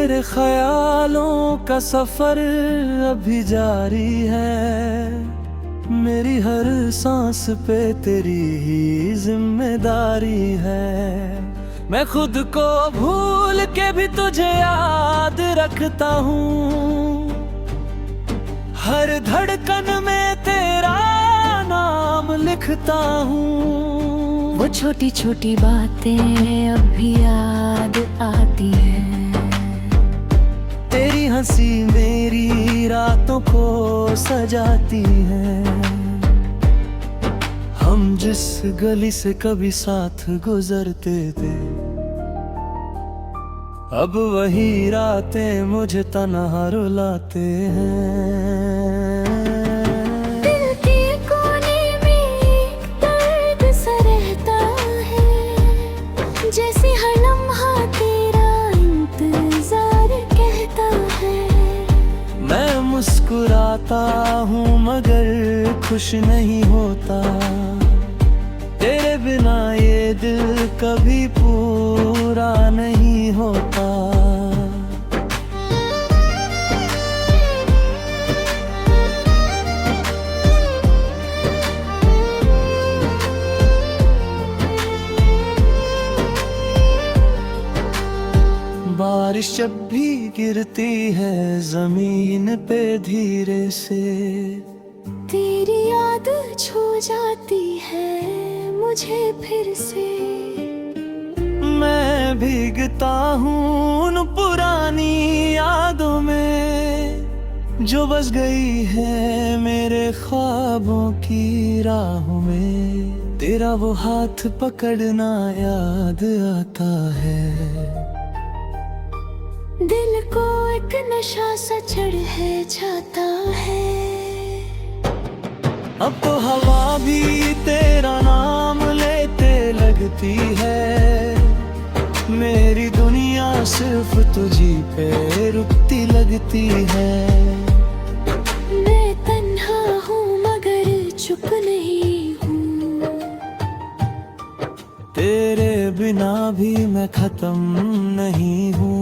तेरे ख्यालों का सफर अभी जारी है, मेरी हर सांस पे तेरी ही जिम्मेदारी है। मैं खुद को भूल के भी तुझे याद रखता हूँ, हर धड़कन में तेरा नाम लिखता हूँ। वो छोटी छोटी बातें अब भी याद आती हैं, तेरी हंसी मेरी रातों को सजाती है। हम जिस गली से कभी साथ गुजरते थे, अब वही रातें मुझे तन्हा रुलाते हैं। दिल के कोने में एक दर्द सा रहता है, जैसे हर लम्हा तेरा इंतजार कहता है। मैं मुस्कुराता हूँ मगर खुश नहीं होता, तेरे बिना ये दिल कभी पूरा नहीं होता। बारिश जब भी गिरती है जमीन पे धीरे से, तेरी याद छू जाती है मुझे फिर से। मैं भीगता हूँ उन पुरानी यादों में, जो बस गई है मेरे ख्वाबों की राहों में। तेरा वो हाथ पकड़ना याद आता है, दिल को एक नशा सा चढ़ है जाता है। अब तो हवा भी तेरा नाम लेते लगती है, मेरी दुनिया सिर्फ तुझी पे रुकती लगती है। मैं तन्हा हूँ मगर चुप नहीं हूँ, तेरे बिना भी मैं खत्म नहीं हूँ।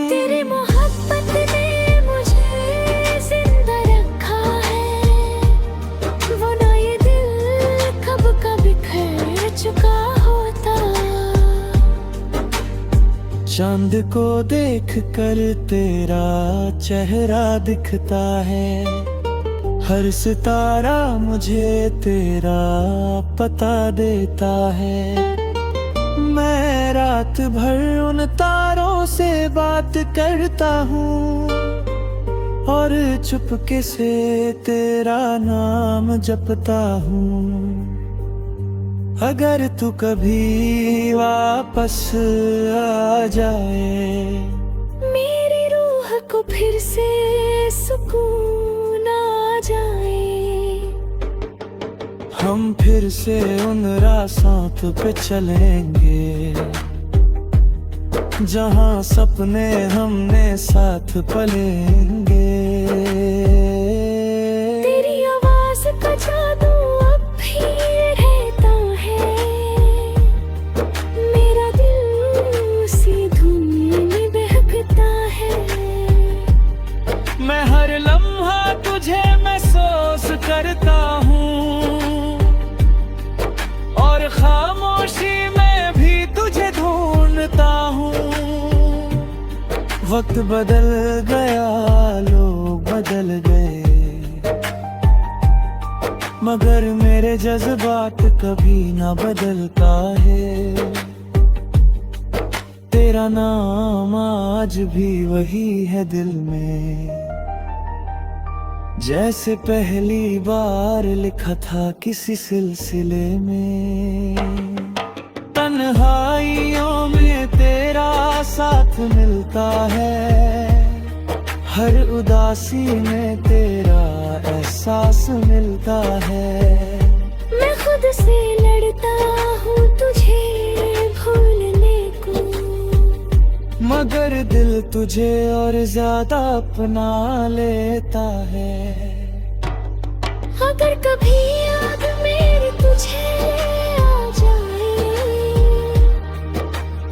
तेरी मोहब्बत ने मुझे जिंदा रखा है, वो ना ये दिल कब का बिखर चुका होता। चांद को देख कर तेरा चेहरा दिखता है, हर सितारा मुझे तेरा पता देता है। मैं रात भर उन तारों से बात करता हूँ, और चुपके से तेरा नाम जपता हूँ। अगर तू कभी वापस आ जाए, मेरी रूह को फिर से सुकून आ जाए। हम फिर से उन रास्तों पे चलेंगे, जहाँ सपने हमने साथ पलेंगे। तेरी आवाज का जादू अब भी रहता है, मेरा दिल उसी धुन में बहकता है। मैं हर लम्हा तुझे महसूस करता हूँ, और खामोशी में भी तुझे ढूंढता हूँ। वक्त बदल गया, लोग बदल गए, मगर मेरे जज्बात कभी ना बदलता है। तेरा नाम आज भी वही है दिल में, जैसे पहली बार लिखा था किसी सिलसिले में। तन्हाइयों में तेरा साथ मिलता है, हर उदासी में तेरा एहसास मिलता है। मैं खुद से लड़ता हूँ तुझे भूलने को, मगर दिल तुझे और ज्यादा अपना लेता है। अगर कभी याद मेरी तुझे आ जाए,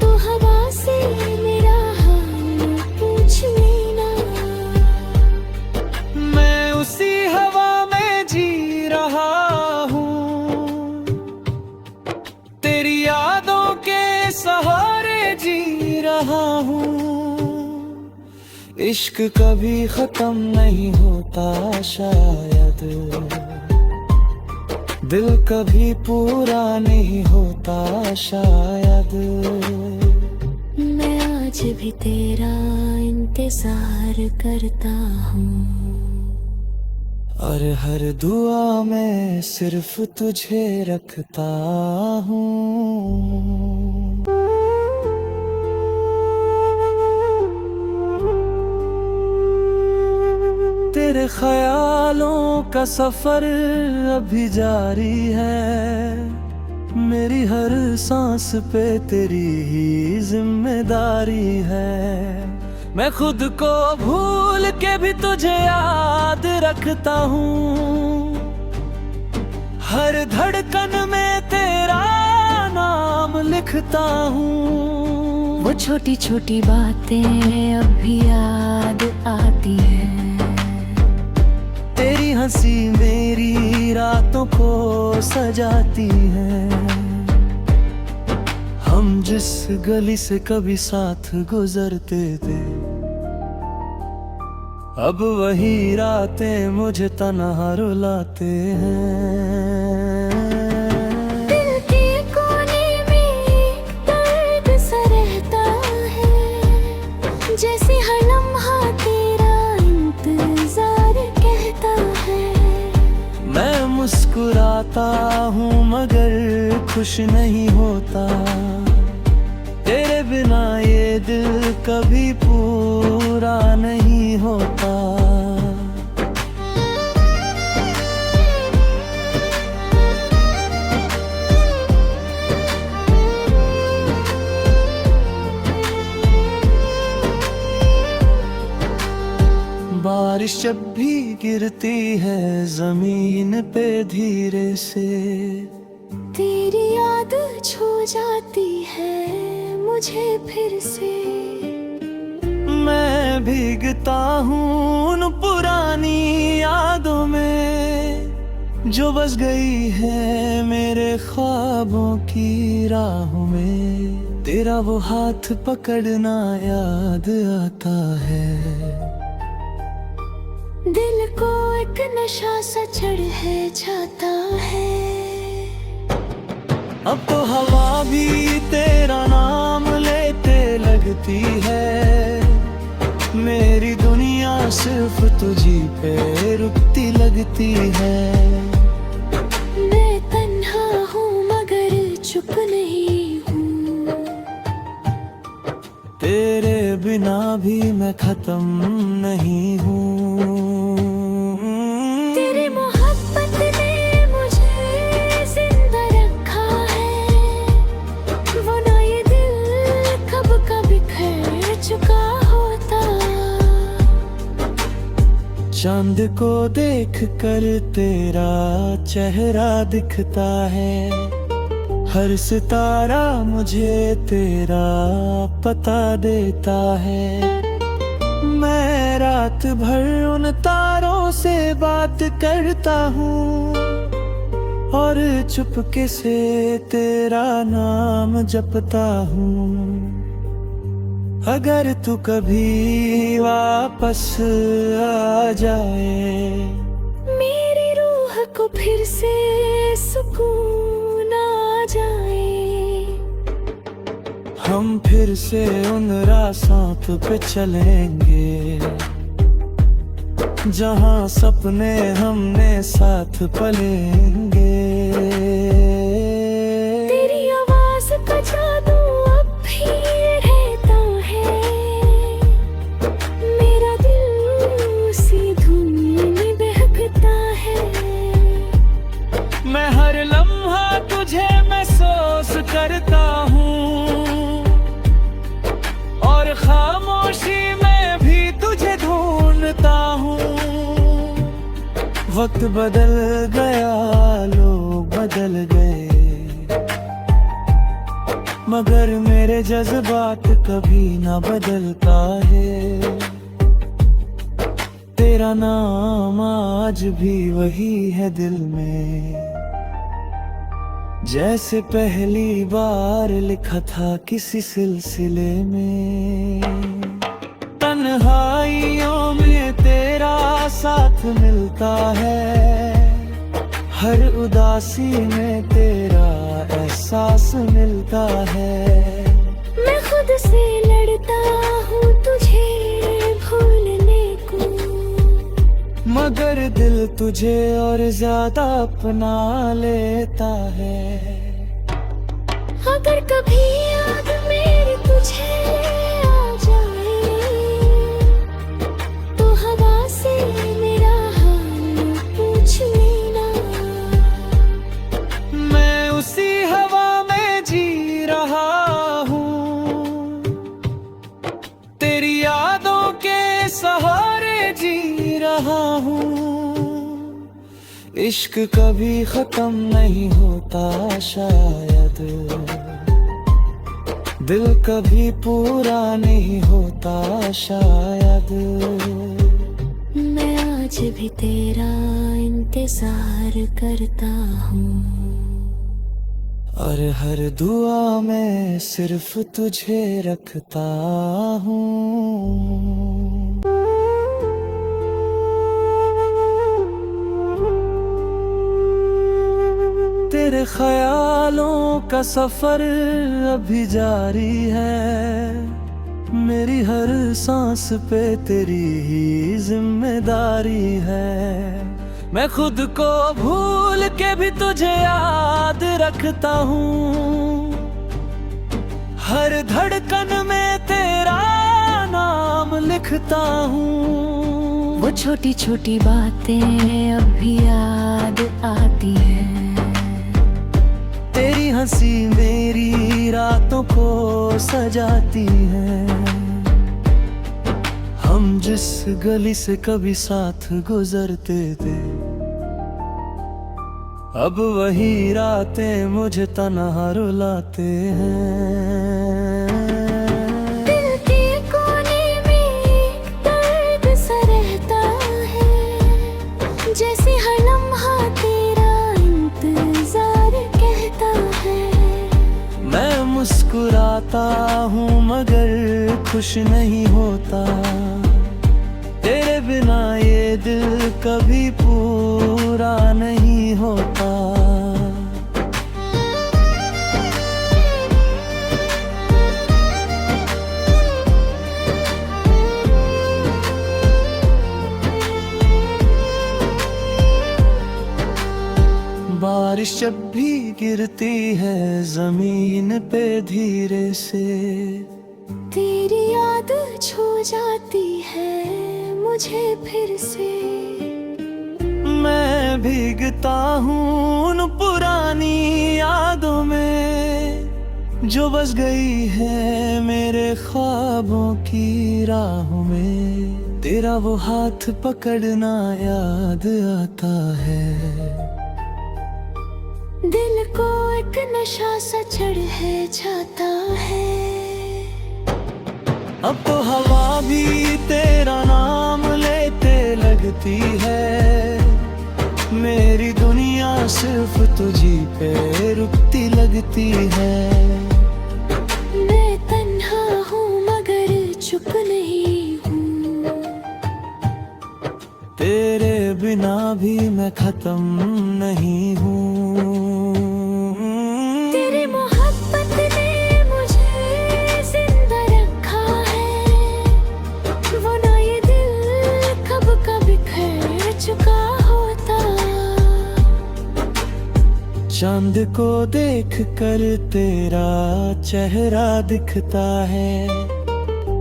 तो हवा से मेरा जी रहा हूँ। इश्क कभी खत्म नहीं होता शायद, दिल कभी पूरा नहीं होता शायद। मैं आज भी तेरा इंतजार करता हूँ, और हर दुआ में सिर्फ तुझे रखता हूँ। तेरे ख्यालों का सफर अभी जारी है, मेरी हर सांस पे तेरी ही जिम्मेदारी है। मैं खुद को भूल के भी तुझे याद रखता हूँ, हर धड़कन में तेरा नाम लिखता हूँ। वो छोटी छोटी बातें अब भी याद आती हैं, तेरी हंसी मेरी रातों को सजाती है। हम जिस गली से कभी साथ गुजरते थे, अब वही रातें मुझे तन्हा रुलाते हैं। दिल के कोने में एक दर्द सा रहता है, जैसे हर लम्हा तेरा इंतजार कहता है। मैं मुस्कुराता हूँ मगर खुश नहीं होता, तेरे बिना ये दिल कभी पूरा नहीं होता। बारिश जब भी गिरती है जमीन पे धीरे से, तेरी याद छू जाती है मुझे फिर से। मैं भीगता हूँ उन पुरानी यादों में, जो बस गई है मेरे ख्वाबों की राहों में। तेरा वो हाथ पकड़ना याद आता है, दिल को एक नशा सा चढ़ है जाता है। अब तो हवा भी तेरा नाम लेते लगती है, मेरी दुनिया सिर्फ तुझी पे रुकती लगती है। मैं तन्हा हूँ मगर चुप नहीं हूँ, तेरे बिना भी मैं खत्म नहीं हूँ। तेरी मोहब्बत ने मुझे जिंदा रखा है, वो ना ये दिल कब का बिखर चुका होता। चांद को देख कर तेरा चेहरा दिखता है, हर सितारा मुझे तेरा पता देता है। मैं रात भर उन तारों से बात करता हूँ, और चुपके से तेरा नाम जपता हूँ। अगर तू कभी वापस आ जाए, मेरी रूह को फिर से सुकून आ जाए। हम फिर से उन रास्तों पे चलेंगे, जहाँ सपने हमने साथ पलेंगे। तेरी आवाज का जादू अब भी रहता है, मेरा दिल उसी धुन में बहकता है। मैं हर लम्हा तुझे महसूस करता हूँ, और खामोशी में भी तुझे ढूंढता हूँ। वक्त बदल गया, लोग बदल गए, मगर मेरे जज्बात कभी ना बदलता है। तेरा नाम आज भी वही है दिल में, जैसे पहली बार लिखा था किसी सिलसिले में। तन्हाइयों में तेरा साथ मिलता है, हर उदासी में तेरा एहसास मिलता है। मैं खुद से लड़ता हूँ तुझे भूलने को, मगर दिल तुझे और ज्यादा अपना लेता है। अगर कभी याद मेरी तुझे आ जाए, तो हवा से मेरा हाल पूछ लेना। मैं उसी हवा में जी रहा हूँ, तेरी यादों के सहारे जी रहा हूँ। इश्क कभी खत्म नहीं होता शायद, दिल कभी पूरा नहीं होता शायद। मैं आज भी तेरा इंतजार करता हूँ, और हर दुआ में सिर्फ तुझे रखता हूँ। तेरे ख्यालों का सफर अभी जारी है, मेरी हर सांस पे तेरी ही जिम्मेदारी है। मैं खुद को भूल के भी तुझे याद रखता हूँ, हर धड़कन में तेरा नाम लिखता हूँ। वो छोटी छोटी बातें अब भी याद आती हैं, तेरी हंसी मेरी रातों को सजाती है। हम जिस गली से कभी साथ गुजरते थे, अब वही रातें मुझे तन्हा रुलाते हैं। दिल के कोने में दर्द सा रहता है, जैसे हर लम्हा तेरा इंतजार कहता है। मैं मुस्कुराता हूँ मगर खुश नहीं होता, तेरे बिना ये दिल कभी पूरा नहीं होता। बारिश जब भी गिरती है जमीन पे धीरे से, तेरी याद छू जाती है मुझे फिर से। मैं भीगता हूँ उन पुरानी यादों में, जो बस गई है मेरे ख्वाबों की राहों में। तेरा वो हाथ पकड़ना याद आता है, दिल को एक नशा सा चढ़ है जाता है। अब तो हवा भी तेरा नाम लेते लगती है, मेरी दुनिया सिर्फ तुझी पे रुकती लगती है। मैं तन्हा हूँ मगर चुप नहीं हूँ, तेरे बिना भी मैं खत्म नहीं हूँ। तेरी मोहब्बत ने मुझे जिंदा रखा है, वो ना ये दिल कब का बिखर चुका होता। चांद को देख कर तेरा चेहरा दिखता है,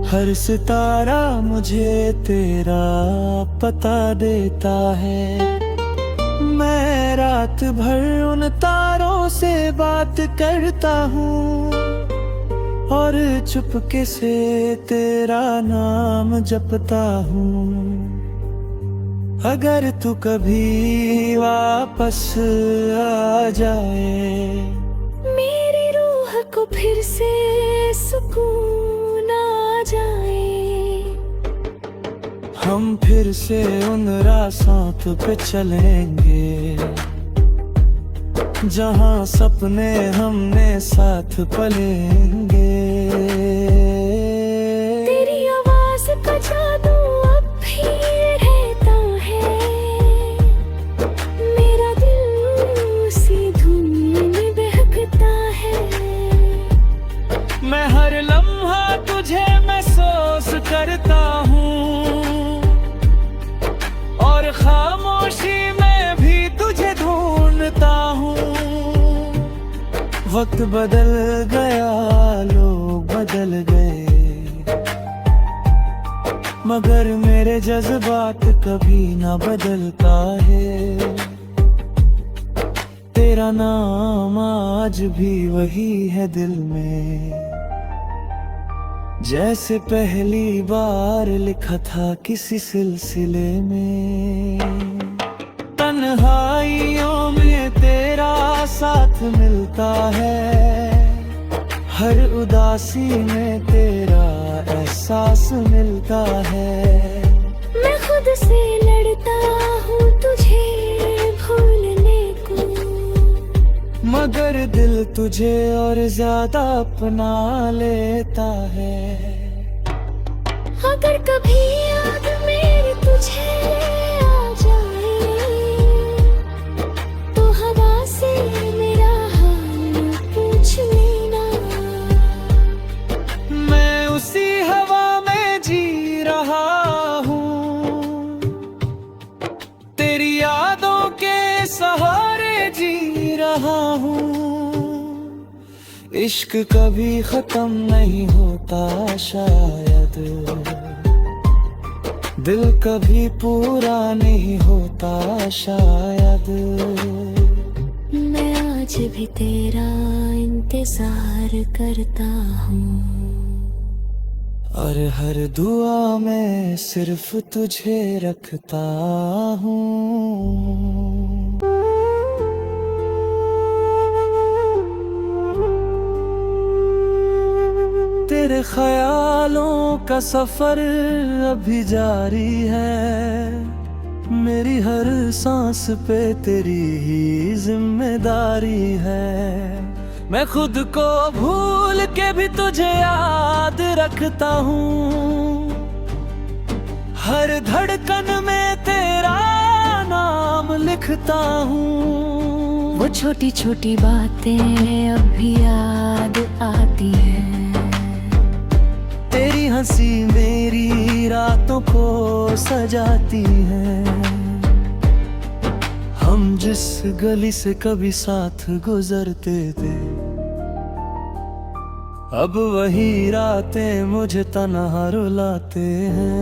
हर सितारा मुझे तेरा पता देता है। मैं रात भर उन तारों से बात करता हूँ, और चुपके से तेरा नाम जपता हूँ। अगर तू कभी वापस आ जाए, मेरी रूह को फिर से सुकून आ जाए। हम फिर से उन रास्तों पे चलेंगे, जहाँ सपने हमने साथ पलेंगे। तेरी आवाज का जादू अब भी रहता है, मेरा दिल उसी धुन में बहकता है। मैं हर लम्हा तुझे महसूस करता हूँ, और खामोशी में भी तुझे ढूंढता हूँ। वक्त बदल गया, लोग बदल गए, मगर मेरे जज्बात कभी ना बदलता है। तेरा नाम आज भी वही है दिल में, जैसे पहली बार लिखा था किसी सिलसिले में। तन्हाइयों में तेरा साथ मिलता है, हर उदासी में तेरा एहसास मिलता है। मैं खुद से लड़ता हूँ तुझे भूलने को, मगर दिल तुझे और ज्यादा अपना लेता है। अगर कभी याद मेरी तुझे आ जाए, तो हवा से मेरा हाल पूछ लेना। मैं उसी हवा में जी रहा हूँ, तेरी यादों के सहारे जी रहा हूँ। इश्क कभी खत्म नहीं होता शायद, दिल कभी पूरा नहीं होता शायद। मैं आज भी तेरा इंतजार करता हूँ, और हर दुआ में सिर्फ तुझे रखता हूँ। तेरे ख्यालों का सफर अभी जारी है, मेरी हर सांस पे तेरी ही जिम्मेदारी है। मैं खुद को भूल के भी तुझे याद रखता हूँ, हर धड़कन में तेरा नाम लिखता हूँ। वो छोटी छोटी बातें अब भी याद आती हैं, तेरी हंसी मेरी रातों को सजाती है। हम जिस गली से कभी साथ गुजरते थे, अब वही रातें मुझे तन्हा रुलाते हैं।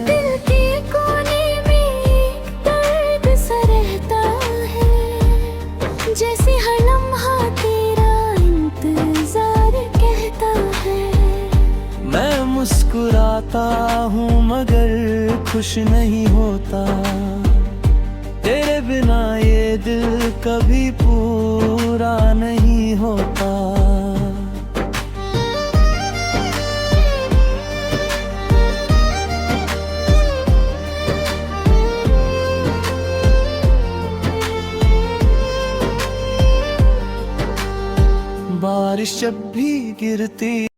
दिल के कोने में एक दर्द सा रहता है, जैसे हर लम्हा तेरा इंतजार कहता है। मैं मुस्कुराता हूँ मगर खुश नहीं होता, तेरे बिना ये दिल कभी पूरा नहीं होता। बारिश जब भी गिरती